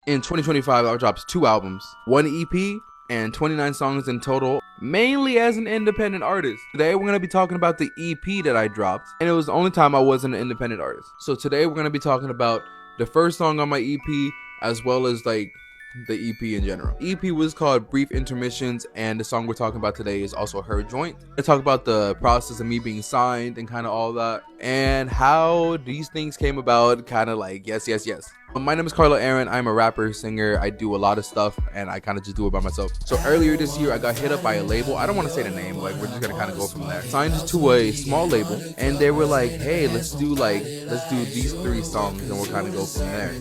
In 2025, I dropped 2 albums, 1 EP, and 29 songs in total, mainly as an independent artist. Today, we're going to be talking about the EP that I dropped, and it was the only time I wasn't an independent artist. So today, we're going to be talking about the first song on my EP, as well as like the EP in general. EP was called Brief Intermissions, and the song we're talking about today is also Her Joint. I talk about the process of me being signed and kind of all that, and how these things came about, kind of like yes. My name is Carlo Aaron. I'm a rapper, singer. I do a lot of stuff, and I kind of just do it by myself. So earlier this year, I got hit up by a label. I don't want to say the name, like we're just gonna kind of go from there. Signed to a small label, and they were like, "Hey, let's do these 3 songs, and we'll kind of go from there."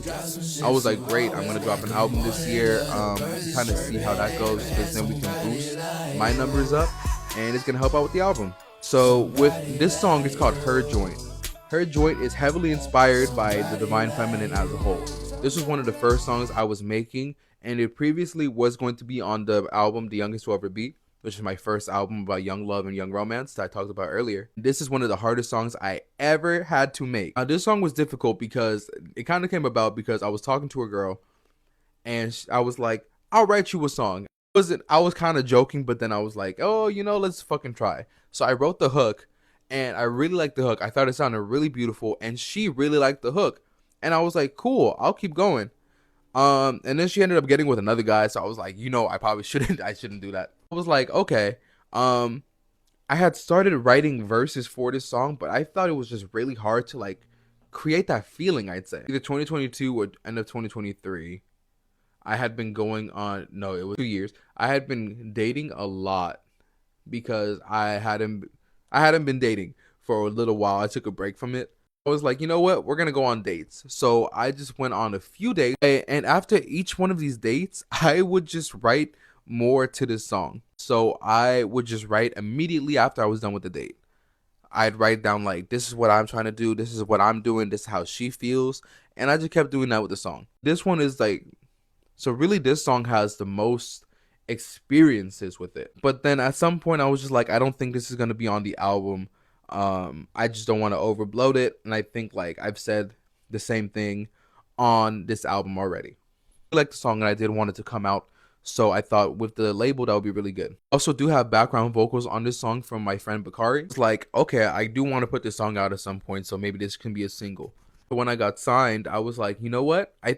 I was like, "Great, I'm gonna drop an album this year. Kind of see how that goes, because then we can boost my numbers up, and it's gonna help out with the album." So with this song, it's called Her Joint. Her Joint is heavily inspired by the Divine Feminine as a whole. This was one of the first songs I was making, and it previously was going to be on the album The Youngest To Ever Be, which is my first album about young love and young romance that I talked about earlier. This is one of the hardest songs I ever had to make. Now, this song was difficult because it kind of came about because I was talking to a girl, and I was like, "I'll write you a song." I was kind of joking, but then I was like, "Oh, let's fucking try." So I wrote the hook, and I really liked the hook. I thought it sounded really beautiful, and she really liked the hook. And I was like, "Cool, I'll keep going." And then she ended up getting with another guy, so I was like, I probably shouldn't I shouldn't do that. I was like, "Okay." Um I had started writing verses for this song, but I thought it was just really hard to like create that feeling, I'd say. Either 2022 or end of 2023. I had been going on, no, it was 2 years. I had been dating a lot because I hadn't been dating for a little while. I took a break from it. I was like, you know what? We're gonna go on dates. So I just went on a few dates, and after each one of these dates, I would just write more to this song. So I would just write immediately after I was done with the date. I'd write down like, this is what I'm trying to do, this is what I'm doing, this is how she feels, and I just kept doing that with the song. This one is like, so really this song has the most experiences with it. But then at some point I was just like, I don't think this is gonna be on the album. I just don't want to overbloat it, and I think like I've said the same thing on this album already. I like the song, and I did want it to come out, so I thought with the label that would be really good. I also do have background vocals on this song from my friend Bakari. It's like, okay, I do want to put this song out at some point, so maybe this can be a single. But when I got signed, I was like, you know what? I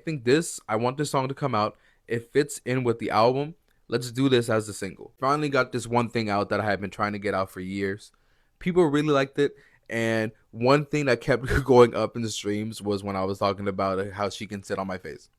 want this song to come out. It fits in with the album. Let's do this as a single. Finally got this one thing out that I had been trying to get out for years. People really liked it. And one thing that kept going up in the streams was when I was talking about how she can sit on my face.